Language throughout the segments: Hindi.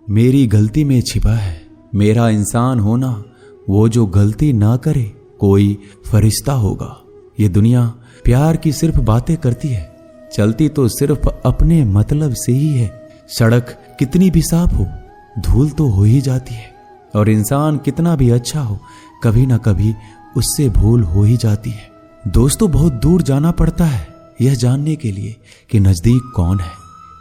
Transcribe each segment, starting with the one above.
मेरी गलती में छिपा है मेरा इंसान होना। वो जो गलती ना करे कोई फरिश्ता होगा। ये दुनिया प्यार की सिर्फ बातें करती है, चलती तो सिर्फ अपने मतलब से ही है। सड़क कितनी भी साफ हो धूल तो हो ही जाती है, और इंसान कितना भी अच्छा हो कभी ना कभी उससे भूल हो ही जाती है। दोस्तों, बहुत दूर जाना पड़ता है यह जानने के लिए कि नजदीक कौन है।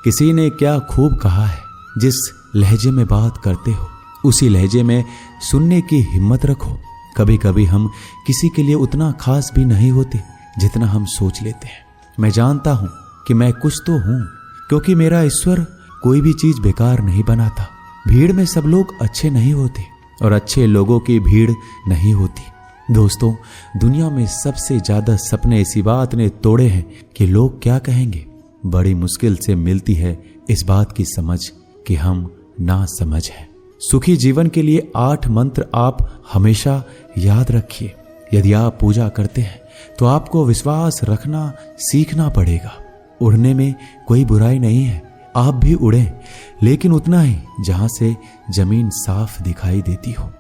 किसी ने क्या खूब कहा है, जिस लहजे में बात करते हो उसी लहजे में सुनने की हिम्मत रखो। कभी कभी हम किसी के लिए उतना खास भी नहीं होते जितना हम सोच लेते हैं। मैं जानता हूं कि मैं कुछ तो हूं, क्योंकि मेरा ईश्वर कोई भी चीज बेकार नहीं बनाता। भीड़ में सब लोग अच्छे नहीं होते और अच्छे लोगों की भीड़ नहीं होती। दोस्तों, दुनिया में सबसे ज्यादा सपने इसी बात ने तोड़े हैं कि लोग क्या कहेंगे। बड़ी मुश्किल से मिलती है इस बात की समझ कि हम ना समझ हैं। सुखी जीवन के लिए 8 मंत्र आप हमेशा याद रखिए। यदि आप पूजा करते हैं तो आपको विश्वास रखना सीखना पड़ेगा। उड़ने में कोई बुराई नहीं है, आप भी उड़ें, लेकिन उतना ही जहां से जमीन साफ दिखाई देती हो।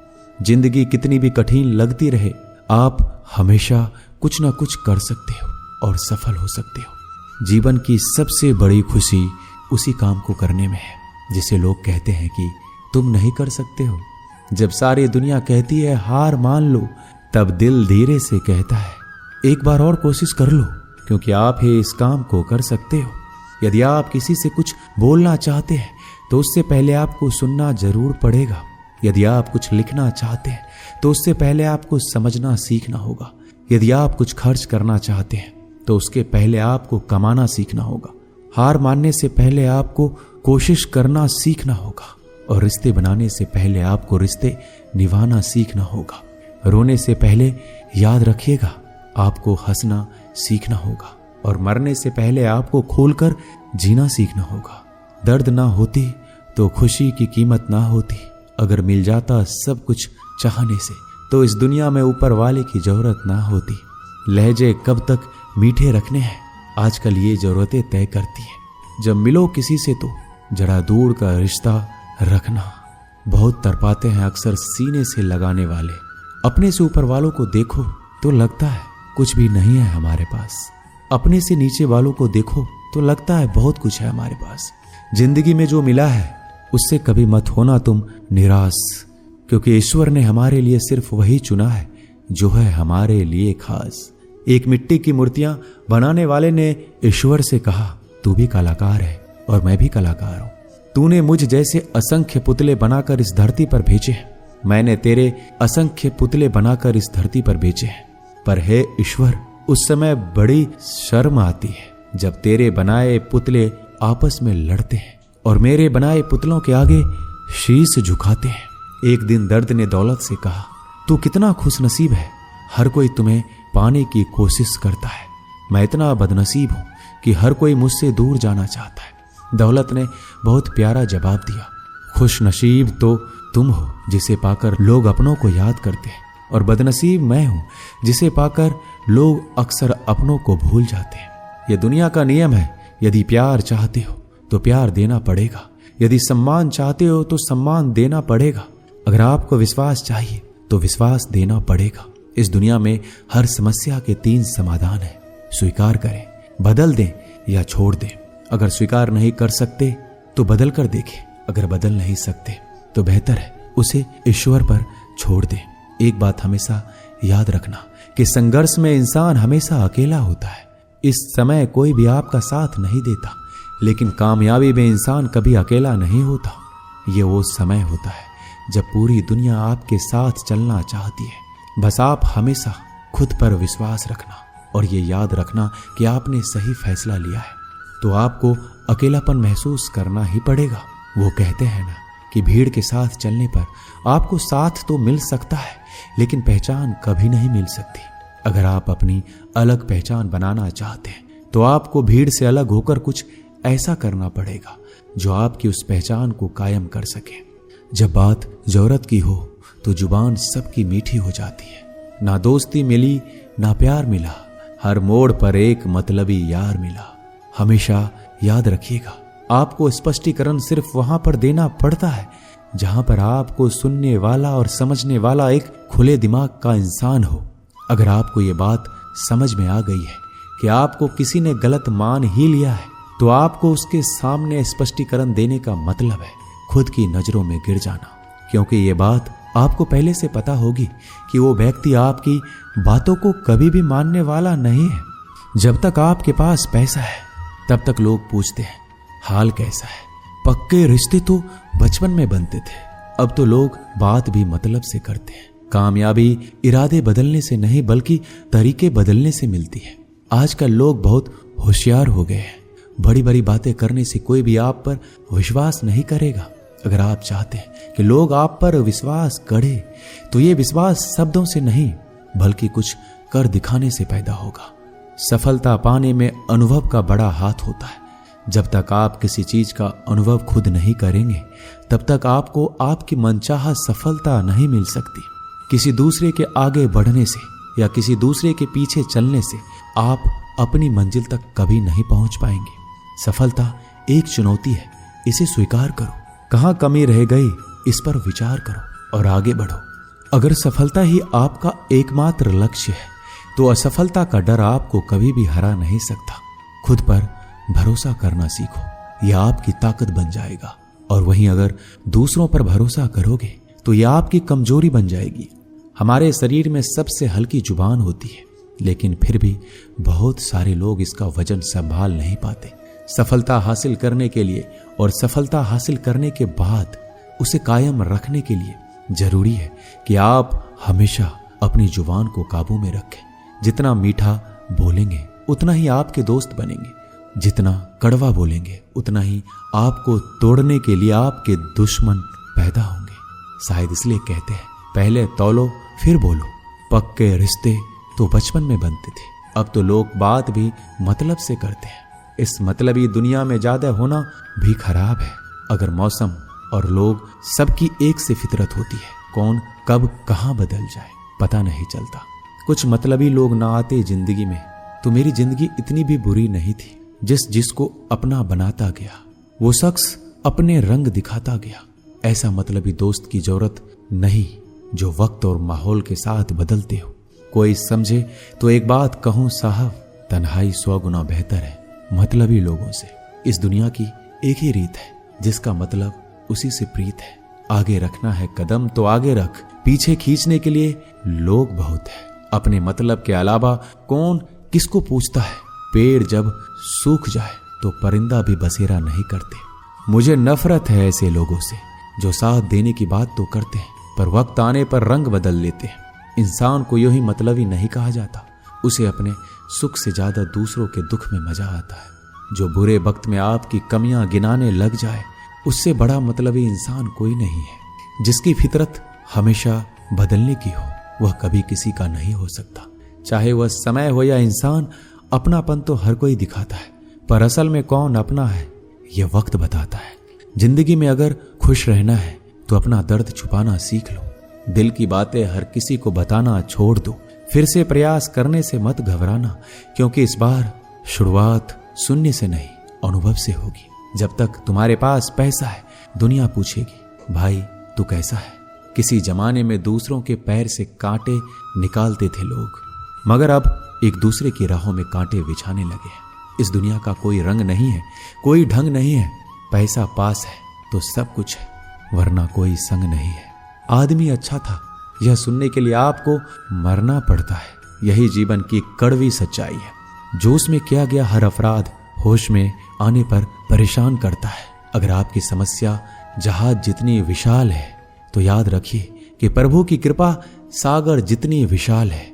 जिंदगी कितनी भी कठिन लगती रहे, आप हमेशा कुछ ना कुछ कर सकते हो और सफल हो सकते हो। जीवन की सबसे बड़ी खुशी उसी काम को करने में है जिसे लोग कहते हैं कि तुम नहीं कर सकते हो। जब सारी दुनिया कहती है हार मान लो, तब दिल धीरे से कहता है एक बार और कोशिश कर लो, क्योंकि आप ही इस काम को कर सकते हो। यदि आप किसी से कुछ बोलना चाहते हैं तो उससे पहले आपको सुनना जरूर पड़ेगा। यदि आप कुछ लिखना चाहते हैं तो उससे पहले आपको समझना सीखना होगा। यदि आप कुछ खर्च करना चाहते हैं तो उसके पहले आपको कमाना सीखना होगा। हार मानने से पहले आपको कोशिश करना सीखना होगा, और रिश्ते बनाने से पहले आपको रिश्ते निभाना सीखना होगा। रोने से पहले याद रखिएगा आपको हंसना सीखना होगा, और मरने से पहले आपको खोलकर जीना सीखना होगा। दर्द ना होती तो खुशी की कीमत ना होती। अगर मिल जाता सब कुछ चाहने से तो इस दुनिया में ऊपर वाले की जरूरत ना होती। लहजे कब तक मीठे रखने हैं आजकल ये जरूरतें तय करती है। जब मिलो किसी से तो जरा दूर का रिश्ता रखना। बहुत तड़पाते हैं अक्सर सीने से लगाने वाले। अपने से ऊपर वालों को देखो तो लगता है कुछ भी नहीं है हमारे पास। अपने से नीचे वालों को देखो तो लगता है बहुत कुछ है हमारे पास। जिंदगी में जो मिला है उससे कभी मत होना तुम निराश, क्योंकि ईश्वर ने हमारे लिए सिर्फ वही चुना है जो है हमारे लिए खास। एक मिट्टी की मूर्तियां बनाने वाले ने ईश्वर से कहा तू भी कलाकार है और मैं भी कलाकार हूं। तूने मुझ जैसे असंख्य पुतले बनाकर इस धरती पर भेजे हैं, मैंने तेरे असंख्य पुतले बनाकर इस धरती पर भेजे हैं। पर हे ईश्वर, उस समय बड़ी शर्म आती है जब तेरे बनाए पुतले आपस में लड़ते हैं और मेरे बनाए पुतलों के आगे शीश झुकाते हैं। एक दिन दर्द ने दौलत से कहा तू कितना खुशनसीब है, हर कोई तुम्हें पाने की कोशिश करता है। मैं इतना बदनसीब हूं कि हर कोई मुझसे दूर जाना चाहता है। दौलत ने बहुत प्यारा जवाब दिया, खुश नसीब तो तुम हो जिसे पाकर लोग अपनों को याद करते हैं, और बदनसीब मैं हूं जिसे पाकर लोग अक्सर अपनों को भूल जाते हैं। यह दुनिया का नियम है, यदि प्यार चाहते हो तो प्यार देना पड़ेगा, यदि सम्मान चाहते हो तो सम्मान देना पड़ेगा, अगर आपको विश्वास चाहिए तो विश्वास देना पड़ेगा। इस दुनिया में हर समस्या के 3 समाधान है, स्वीकार करें, बदल दें या छोड़ दें। अगर स्वीकार नहीं कर सकते तो बदल कर देखें, अगर बदल नहीं सकते तो बेहतर है उसे ईश्वर पर छोड़ दें। एक बात हमेशा याद रखना कि संघर्ष में इंसान हमेशा अकेला होता है। इस समय कोई भी आपका साथ नहीं देता, लेकिन कामयाबी में इंसान कभी अकेला नहीं होता। ये वो समय होता है जब पूरी दुनिया आपके साथ चलना चाहती है। बस आप हमेशा खुद पर विश्वास रखना और ये याद रखना कि आपने सही फैसला लिया है, तो आपको अकेलापन महसूस करना ही पड़ेगा। वो कहते हैं ना कि भीड़ के साथ चलने पर आपको साथ तो मिल सकता है, लेकिन पहचान कभी नहीं मिल सकती। अगर आप अपनी अलग पहचान बनाना चाहते हैं तो आपको भीड़ से अलग होकर कुछ ऐसा करना पड़ेगा जो आपकी उस पहचान को कायम कर सके। जब बात जरूरत की हो तो जुबान सबकी मीठी हो जाती है। ना दोस्ती मिली ना प्यार मिला, हर मोड़ पर एक मतलबी यार मिला। हमेशा याद रखिएगा आपको स्पष्टीकरण सिर्फ वहां पर देना पड़ता है जहां पर आपको सुनने वाला और समझने वाला एक खुले दिमाग का इंसान हो। अगर आपको ये बात समझ में आ गई है कि आपको किसी ने गलत मान ही लिया है, तो आपको उसके सामने स्पष्टीकरण देने का मतलब है खुद की नजरों में गिर जाना, क्योंकि ये बात आपको पहले से पता होगी कि वो व्यक्ति आपकी बातों को कभी भी मानने वाला नहीं है। जब तक आपके पास पैसा है तब तक लोग पूछते हैं हाल कैसा है। पक्के रिश्ते तो बचपन में बनते थे, अब तो लोग बात भी मतलब से करते हैं। कामयाबी इरादे बदलने से नहीं बल्कि तरीके बदलने से मिलती है। आजकल लोग बहुत होशियार हो गए हैं। बड़ी बड़ी बातें करने से कोई भी आप पर विश्वास नहीं करेगा। अगर आप चाहते हैं कि लोग आप पर विश्वास करें तो ये विश्वास शब्दों से नहीं बल्कि कुछ कर दिखाने से पैदा होगा। सफलता पाने में अनुभव का बड़ा हाथ होता है। जब तक आप किसी चीज का अनुभव खुद नहीं करेंगे तब तक आपको आपकी मनचाहा सफलता नहीं मिल सकती। किसी दूसरे के आगे बढ़ने से या किसी दूसरे के पीछे चलने से आप अपनी मंजिल तक कभी नहीं पहुंच पाएंगे। सफलता एक चुनौती है, इसे स्वीकार करो। कहां कमी रह गई इस पर विचार करो और आगे बढ़ो। अगर सफलता ही आपका एकमात्र लक्ष्य है तो असफलता का डर आपको कभी भी हरा नहीं सकता। खुद पर भरोसा करना सीखो, यह आपकी ताकत बन जाएगा। और वहीं अगर दूसरों पर भरोसा करोगे तो यह आपकी कमजोरी बन जाएगी। हमारे शरीर में सबसे हल्की जुबान होती है, लेकिन फिर भी बहुत सारे लोग इसका वजन संभाल नहीं पाते। सफलता हासिल करने के लिए और सफलता हासिल करने के बाद उसे कायम रखने के लिए जरूरी है कि आप हमेशा अपनी जुबान को काबू में रखें। जितना मीठा बोलेंगे उतना ही आपके दोस्त बनेंगे, जितना कड़वा बोलेंगे उतना ही आपको तोड़ने के लिए आपके दुश्मन पैदा होंगे। शायद इसलिए कहते हैं पहले तौलो फिर बोलो। पक्के रिश्ते तो बचपन में बनते थे, अब तो लोग बात भी मतलब से करते हैं। इस मतलबी दुनिया में ज्यादा होना भी खराब है। अगर मौसम और लोग सबकी एक से फितरत होती है, कौन कब कहां बदल जाए पता नहीं चलता। कुछ मतलबी लोग ना आते जिंदगी में तो मेरी जिंदगी इतनी भी बुरी नहीं थी। जिसको अपना बनाता गया वो शख्स अपने रंग दिखाता गया। ऐसा मतलबी दोस्त की जरूरत नहीं जो वक्त और माहौल के साथ बदलते हो। कोई समझे तो एक बात कहूं साहब, तन्हाई 100 गुना बेहतर है मतलबी लोगों से। इस दुनिया की एक ही रीत है, जिसका मतलब उसी से प्रीत है। आगे रखना है कदम तो आगे रख, पीछे खींचने के लिए लोग बहुत है। अपने मतलब के अलावा कौन किसको पूछता है। पेड़ जब सूख जाए तो परिंदा भी बसेरा नहीं करते। मुझे नफरत है ऐसे लोगों से जो साथ देने की बात तो करते हैं पर वक्त आने पर रंग बदल लेते हैं। इंसान को यूं ही मतलबी नहीं कहा जाता, उसे अपने सुख से ज्यादा दूसरों के दुख में मजा आता है। जो बुरे वक्त में आपकी कमियां गिनाने लग जाए उससे बड़ा मतलबी इंसान कोई नहीं है। जिसकी फितरत हमेशा बदलने की हो वह कभी किसी का नहीं हो सकता। चाहे वह समय हो या इंसान, अपनापन तो हर कोई दिखाता है पर असल में कौन अपना है यह वक्त बताता है। जिंदगी में अगर खुश रहना है तो अपना दर्द छुपाना सीख लो। दिल की बातें हर किसी को बताना छोड़ दो। फिर से प्रयास करने से मत घबराना, क्योंकि इस बार शुरुआत सुनने से नहीं अनुभव से होगी। जब तक तुम्हारे पास पैसा है दुनिया पूछेगी भाई तू कैसा है। किसी जमाने में दूसरों के पैर से कांटे निकालते थे लोग, मगर अब एक दूसरे की राहों में कांटे बिछाने लगे हैं। इस दुनिया का कोई रंग नहीं है, कोई ढंग नहीं है। पैसा पास है तो सब कुछ है, वरना कोई संग नहीं है। आदमी अच्छा था यह सुनने के लिए आपको मरना पड़ता है। यही जीवन की कड़वी सच्चाई है। जोश में किया गया हर अपराध होश में आने पर परेशान करता है। अगर आपकी समस्या जहाज जितनी विशाल है तो याद रखिए कि प्रभु की कृपा सागर जितनी विशाल है।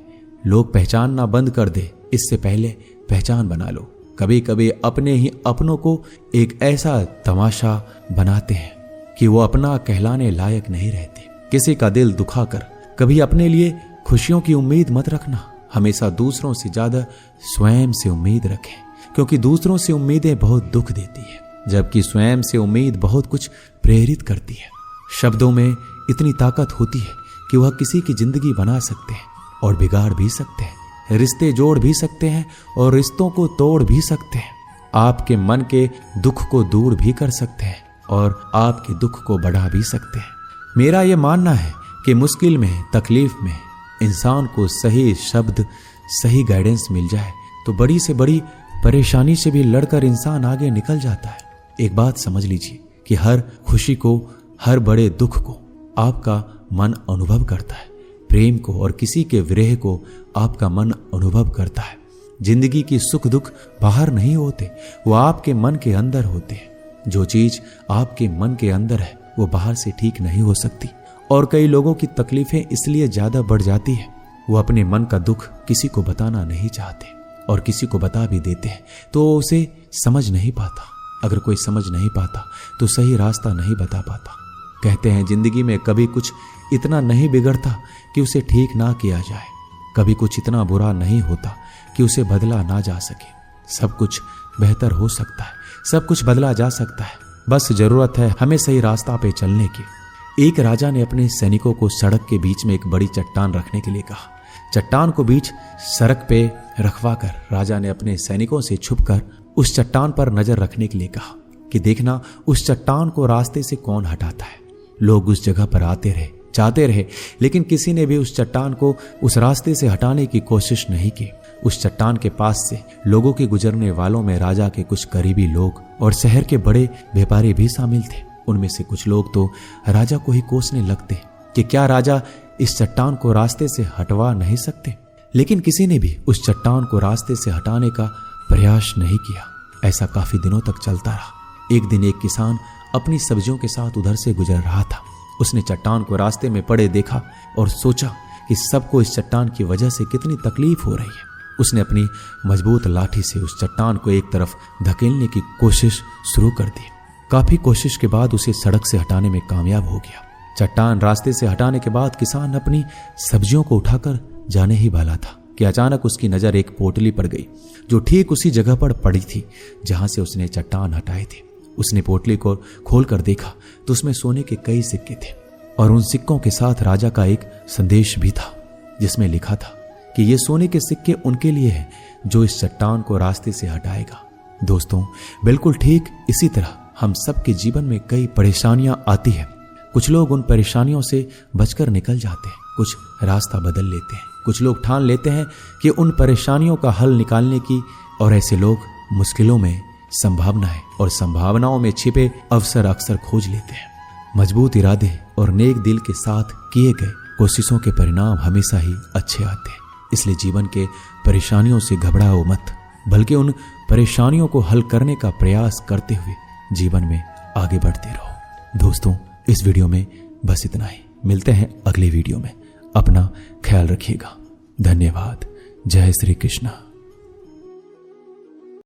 लोग पहचानना बंद कर दे इससे पहले पहचान बना लो। कभी कभी अपने ही अपनों को एक ऐसा तमाशा बनाते हैं कि वो अपना कहलाने लायक नहीं रहते। किसी का दिल दुखाकर कभी अपने लिए खुशियों की उम्मीद मत रखना। हमेशा दूसरों से ज्यादा स्वयं से उम्मीद रखें, क्योंकि दूसरों से उम्मीदें बहुत दुख देती है, जबकि स्वयं से उम्मीद बहुत कुछ प्रेरित करती है। शब्दों में इतनी ताकत होती है कि वह किसी की जिंदगी बना सकते हैं और बिगाड़ भी सकते हैं, रिश्ते जोड़ भी सकते हैं और रिश्तों को तोड़ भी सकते हैं। आपके मन के दुख को दूर भी कर सकते हैं और आपके दुख को बढ़ा भी सकते हैं। मेरा यह मानना है कि मुश्किल में, तकलीफ में इंसान को सही शब्द, सही गाइडेंस मिल जाए तो बड़ी से बड़ी परेशानी से भी लड़कर इंसान आगे निकल जाता है। एक बात समझ लीजिए कि हर खुशी को, हर बड़े दुख को आपका मन अनुभव करता है। प्रेम को और किसी के विरह को आपका मन अनुभव करता है। जिंदगी की सुख दुख बाहर नहीं होते, वो आपके मन के अंदर होते हैं। जो चीज आपके मन के अंदर है वो बाहर से ठीक नहीं हो सकती। और कई लोगों की तकलीफें इसलिए ज्यादा बढ़ जाती है, वो अपने मन का दुख किसी को बताना नहीं चाहते और किसी को बता भी देते हैं तो उसे समझ नहीं पाता। अगर कोई समझ नहीं पाता तो सही रास्ता नहीं बता पाता। कहते हैं जिंदगी में कभी कुछ इतना नहीं बिगड़ता कि उसे ठीक ना किया जाए, कभी कुछ इतना बुरा नहीं होता कि उसे बदला ना जा सके। सब कुछ बेहतर हो सकता है, सब कुछ बदला जा सकता है, बस जरूरत है हमें सही रास्ता पे चलने की। एक राजा ने अपने सैनिकों को सड़क के बीच में एक बड़ी चट्टान रखने के लिए कहा। चट्टान को बीच सड़क पे रखवाकर राजा ने अपने सैनिकों से छुपकर उस चट्टान पर नजर रखने के लिए कहा कि देखना उस चट्टान को रास्ते से कौन हटाता है। लोग उस जगह पर आते रहे, जाते रहे, लेकिन किसी ने भी उस चट्टान को उस रास्ते से हटाने की कोशिश नहीं की। उस चट्टान के पास से लोगों के गुजरने वालों में राजा के कुछ करीबी लोग और शहर के बड़े व्यापारी भी शामिल थे। उनमें से कुछ लोग तो राजा को ही कोसने लगते कि क्या राजा इस चट्टान को रास्ते से हटवा नहीं सकते, लेकिन किसी ने भी उस चट्टान को रास्ते से हटाने का प्रयास नहीं किया। ऐसा काफी दिनों तक चलता रहा। एक दिन एक किसान अपनी सब्जियों के साथ उधर से गुजर रहा था। उसने चट्टान को रास्ते में पड़े देखा और सोचा कि सबको इस चट्टान की वजह से कितनी तकलीफ हो रही है। उसने अपनी मजबूत लाठी से उस चट्टान को एक तरफ धकेलने की कोशिश शुरू कर दी। काफी कोशिश के बाद उसे सड़क से हटाने में कामयाब हो गया। चट्टान रास्ते से हटाने के बाद किसान अपनी सब्जियों को उठाकर जाने ही वाला था कि अचानक उसकी नजर एक पोटली पर गई जो ठीक उसी जगह पर पड़ी थी जहां से उसने चट्टान हटाए थे। उसने पोटली को खोलकर देखा तो उसमें सोने के कई सिक्के थे और उन सिक्कों के साथ राजा का एक संदेश भी था जिसमें लिखा था कि ये सोने के सिक्के उनके लिए हैं जो इस चट्टान को रास्ते से हटाएगा। दोस्तों, बिल्कुल ठीक इसी तरह हम सबके जीवन में कई परेशानियां आती हैं। कुछ लोग उन परेशानियों से बचकर निकल जाते हैं, कुछ रास्ता बदल लेते हैं, कुछ लोग ठान लेते हैं कि उन परेशानियों का हल निकालने की, और ऐसे लोग मुश्किलों में संभावनाएं और संभावनाओं में छिपे अवसर अक्सर खोज लेते हैं। मजबूत इरादे और नेक दिल के साथ किए गए कोशिशों के परिणाम हमेशा ही अच्छे आते हैं। इसलिए जीवन के परेशानियों से घबराओ मत, बल्कि उन परेशानियों को हल करने का प्रयास करते हुए जीवन में आगे बढ़ते रहो। दोस्तों, इस वीडियो में बस इतना ही। मिलते हैं अगले वीडियो में। अपना ख्याल रखिएगा। धन्यवाद। जय श्री कृष्ण।